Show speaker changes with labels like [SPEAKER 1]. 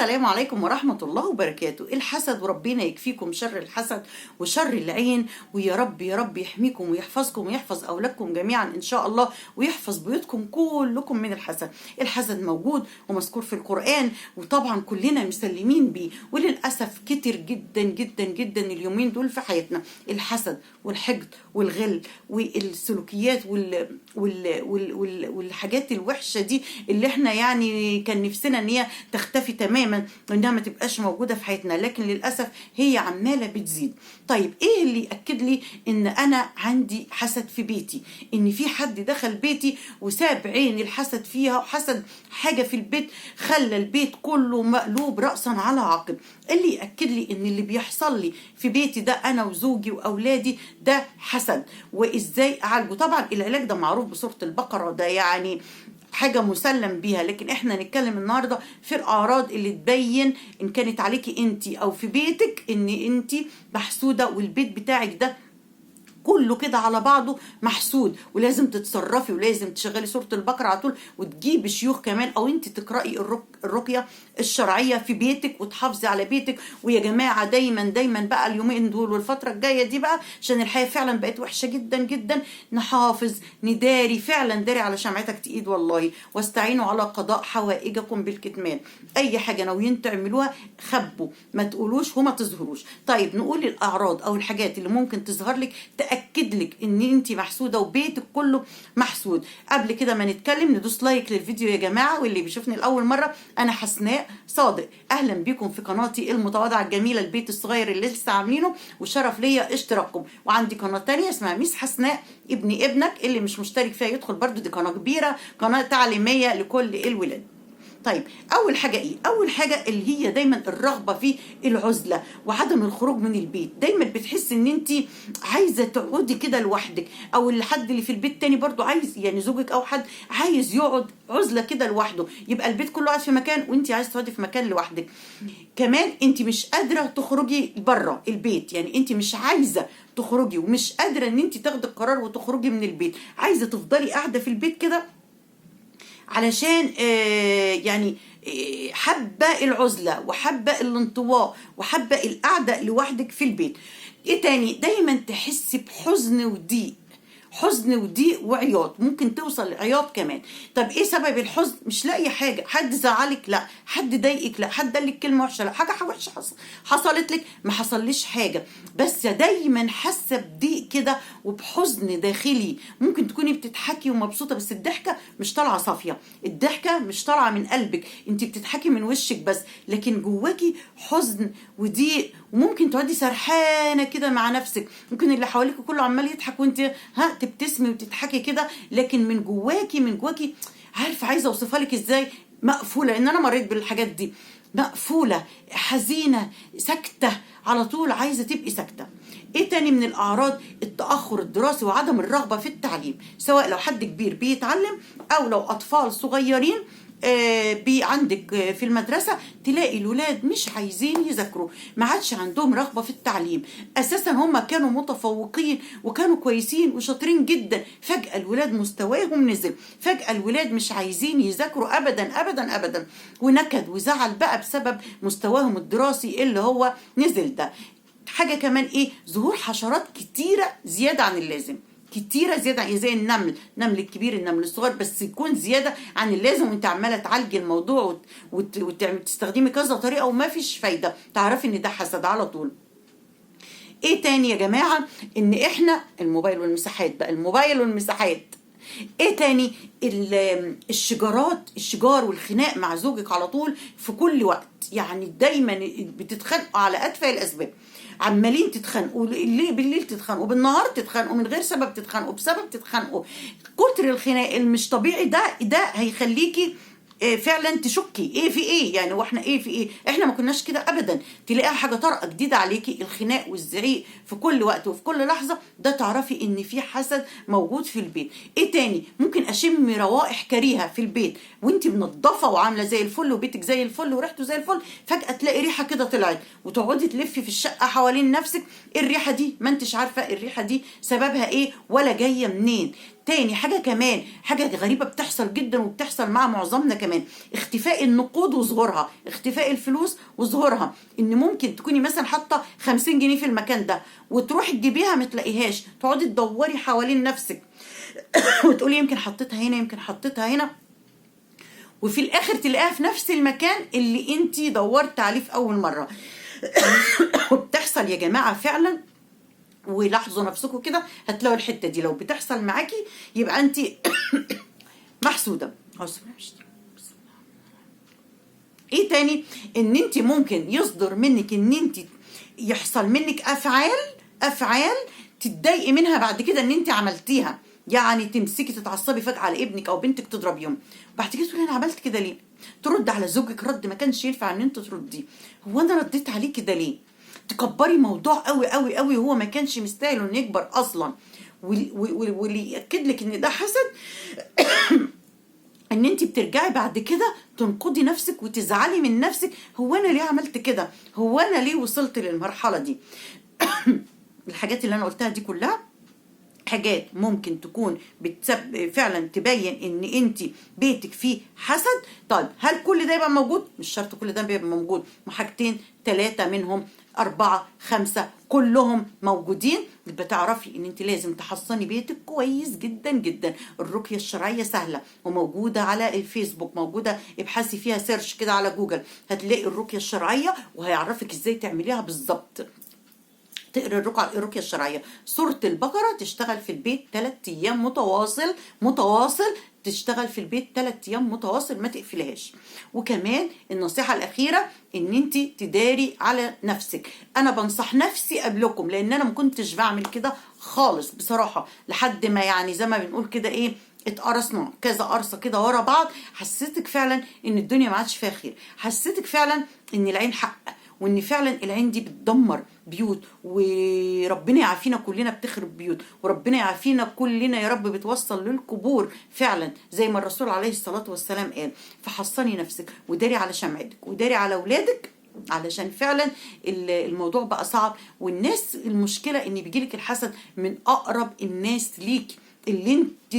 [SPEAKER 1] السلام عليكم ورحمة الله وبركاته. الحسد، وربنا يكفيكم شر الحسد وشر العين، ويا رب يا رب يحميكم ويحفظكم ويحفظ أولادكم جميعا إن شاء الله، ويحفظ بيوتكم كلكم من الحسد. الحسد موجود ومذكور في القرآن، وطبعا كلنا مسلمين بيه، وللأسف كتر جدا جدا جدا اليومين دول في حياتنا الحسد والحقد والغل والسلوكيات والحاجات الوحشة دي اللي احنا يعني كان نفسنا ان هي تختفي تماما وانها ما تبقاش موجودة في حياتنا، لكن للأسف هي عمالة بتزيد. طيب ايه اللي يأكد لي ان انا عندي حسد في بيتي؟ ان في حد دخل بيتي وساب عين الحسد فيها، وحسد حاجة في البيت خلى البيت كله مقلوب رأسا على عقب. اللي يأكد لي ان اللي بيحصل لي في بيتي ده انا وزوجي واولادي ده حسد، وازاي اعالجه؟ طبعا العلاج ده معروف بسورة البقرة، ده يعني حاجة مسلم بيها، لكن احنا نتكلم النهاردة في الأعراض اللي تبين إن كانت عليكي انتي أو في بيتك إن انتي محسودة، والبيت بتاعك ده كله كده على بعضه محسود، ولازم تتصرفي ولازم تشغلي سورة البقرة على طول، وتجيبي شيوخ كمان، او انت تقرأي الرقية الشرعية في بيتك وتحافظي على بيتك. ويا جماعة دايما دايما بقى اليومين دول والفترة الجاية دي بقى، عشان الحياة فعلا بقت وحشة جدا جدا، نحافظ نداري، فعلا داري على شمعتك تقيد والله، واستعينوا على قضاء حوائجكم بالكتمان. اي حاجة ناويين تعملوها خبوا، ما تقولوش وما تظهروش. طيب نقول الأعراض او الحاجات اللي ممكن تظهر لك تأكد لك ان انت محسودة وبيتك كله محسود. قبل كده ما نتكلم ندوس لايك للفيديو يا جماعة، واللي بيشوفني لأول مرة انا حسناء صادق، اهلا بكم في قناتي المتواضعة الجميلة البيت الصغير اللي لسه عاملينه، وشرف ليا اشتراككم. وعندي قناة تانية اسمها ميس حسناء ابني ابنك، اللي مش مشترك فيها يدخل برضو، دي قناة كبيرة، قناة تعليمية لكل الولاد. طيب اول حاجه ايه؟ اول حاجه اللي هي دايما الرغبه في العزله وعدم الخروج من البيت. دايما بتحس ان انت عايزه تقعدي كده لوحدك، او الحد اللي في البيت تاني برضو عايز، يعني زوجك او حد عايز يقعد عزله كده لوحده، يبقى البيت كله قاعد في مكان وانت عايزه تقعدي في مكان لوحدك. كمان انت مش قادره تخرجي بره البيت، يعني انت مش عايزه تخرجي ومش قادره ان انت تاخدي القرار وتخرجي من البيت، عايزه تفضلي قاعده في البيت كده علشان يعني حابة العزلة وحابة الانطواء وحابة القعدة لوحدك في البيت. ايه تاني؟ دايما تحسي بحزن وضيق، حزن وضيق وعياط، ممكن توصل لعياط كمان. طب ايه سبب الحزن؟ مش لاقي حاجه، حد زعلك؟ لا. حد ضايقك؟ لا. حد قال لك كلمه وحشه؟ لا. حاجه وحشه حصلت لك؟ ما حصليش حاجه، بس دايما حاسه بضيق كده وبحزن داخلي. ممكن تكوني بتضحكي ومبسوطه، بس الضحكه مش طالعه صافيه، الضحكه مش طالعه من قلبك، انت بتضحكي من وشك بس، لكن جواكي حزن وضيق. وممكن تقعدي سرحانه كده مع نفسك، ممكن اللي حواليك كله عمال يضحك وانت تبتسمي وتضحكي كده، لكن من جواكي عارفه عايزه اوصفها لك ازاي؟ مقفوله. ان انا مريت بالحاجات دي، مقفوله، حزينه، ساكته، على طول عايزه تبقي ساكته. ايه تاني من الاعراض؟ التاخر الدراسي وعدم الرغبه في التعليم، سواء لو حد كبير بيتعلم او لو اطفال صغيرين عندك في المدرسة، تلاقي الولاد مش عايزين يذاكروا، ما عادش عندهم رغبة في التعليم. أساسا هم كانوا متفوقين وكانوا كويسين وشاطرين جدا، فجأة الولاد مستواهم نزل، فجأة الولاد مش عايزين يذاكروا أبدا أبدا أبدا، ونكد وزعل بقى بسبب مستواهم الدراسي اللي هو نزل ده. حاجة كمان ايه؟ ظهور حشرات كتيرة زيادة عن اللازم، كتيره زياده، زي النمل الكبير النمل الصغير، بس يكون زياده عن اللازم، وانت عماله تعالجي الموضوع وتستخدمي كذا طريقه وما فيش فايده، تعرفي ان ده حسد على طول. ايه تاني يا جماعه؟ ان احنا الموبايل والمساحات بقى، الموبايل والمساحات. ايه تاني؟ الشجار والخناق مع زوجك على طول في كل وقت، يعني دايما بتتخانقوا على اتفه الاسباب، عمالين تتخانقوا، بالليل تتخانقوا، بالنهار تتخانقوا، من غير سبب تتخانقوا، بسبب تتخانقوا. كتر الخناق المش طبيعي ده هيخليكي فعلا تشكي ايه في ايه، يعني واحنا ايه في ايه، احنا ما كناش كده ابدا. تلاقيها حاجه طارئه جديده عليكي، الخناق والزعيق في كل وقت وفي كل لحظه، ده تعرفي ان في حسد موجود في البيت. ايه تاني؟ ممكن اشم روائح كريهه في البيت وانت منظفه وعامله زي الفل وبيتك زي الفل وريحته زي الفل، فجاه تلاقي ريحه كده طلعت، وتقعدي تلفي في الشقه حوالين نفسك، الريحه دي ما انتش عارفه الريحه دي سببها ايه ولا جايه منين. تاني حاجة كمان، حاجة غريبة بتحصل جدا وبتحصل مع معظمنا كمان، اختفاء النقود وظهورها، اختفاء الفلوس وظهورها. ان ممكن تكوني مثلا حاطة 50 جنيه في المكان ده وتروحي تجيبيها ما تلاقيهاش، تقعدي تدوري حوالين نفسك وتقولي يمكن حطيتها هنا، يمكن حطيتها هنا، وفي الاخر تلاقيها في نفس المكان اللي انتي دورت عليه في اول مرة. وبتحصل يا جماعة فعلا، ولاحظوا نفسكم كده هتلاقوا الحته دي لو بتحصل معاكي يبقى انت محسوده. ايه تاني؟ ان انت ممكن يصدر منك ان انت يحصل منك افعال تتضايقي منها بعد كده ان انت عملتيها. يعني تمسكي تتعصبي فجأة على ابنك او بنتك تضربيهم، وبعد كده تقولي انا عملت كده ليه؟ ترد على زوجك رد ما كانش ينفع ان انت ترديه، هو انا رديت عليه كده ليه؟ تكبري موضوع قوي قوي قوي وهو ما كانش مستاهل انه يكبر اصلا. واللي ياكد لك ان ده حسد ان انت بترجعي بعد كده تنقضي نفسك وتزعلي من نفسك، هو انا ليه عملت كده؟ هو انا ليه وصلت للمرحله دي؟ الحاجات اللي انا قلتها دي كلها حاجات ممكن تكون فعلا تبين ان انت بيتك فيه حسد. طيب هل كل ده يبقى موجود؟ مش شرط كل ده يبقى موجود، حاجتين 3 منهم 4 5 كلهم موجودين، يبقى تعرفي ان انت لازم تحصني بيتك كويس جدا جدا. الرقية الشرعية سهلة وموجودة على الفيسبوك، موجودة ابحثي فيها سيرش كده على جوجل هتلاقي الرقية الشرعية وهيعرفك ازاي تعمليها بالظبط. تقري الرقية الشرعية سورة البقرة تشتغل في البيت 3 أيام متواصل تشتغل في البيت 3 أيام متواصل ما تقفلهاش. وكمان النصيحة الأخيرة ان انت تداري على نفسك. انا بنصح نفسي قبلكم لان انا ما كنتش بعمل كده خالص بصراحة، لحد ما يعني زي ما بنقول كده ايه اتقرصنا كذا قرصه كده ورا بعض، حسيتك فعلا ان الدنيا ما عادش فيها خير، حسيتك فعلا ان العين حق، وان فعلا العين دي بتدمر بيوت، وربنا يعافينا كلنا بتخرب بيوت، وربنا يعافينا كلنا يا رب بتوصل للقبور فعلا زي ما الرسول عليه الصلاة والسلام قال. فحصني نفسك وداري على شمعتك وداري على اولادك، علشان فعلا الموضوع بقى صعب. والناس المشكلة ان بيجيلك الحسد من اقرب الناس ليك اللي انت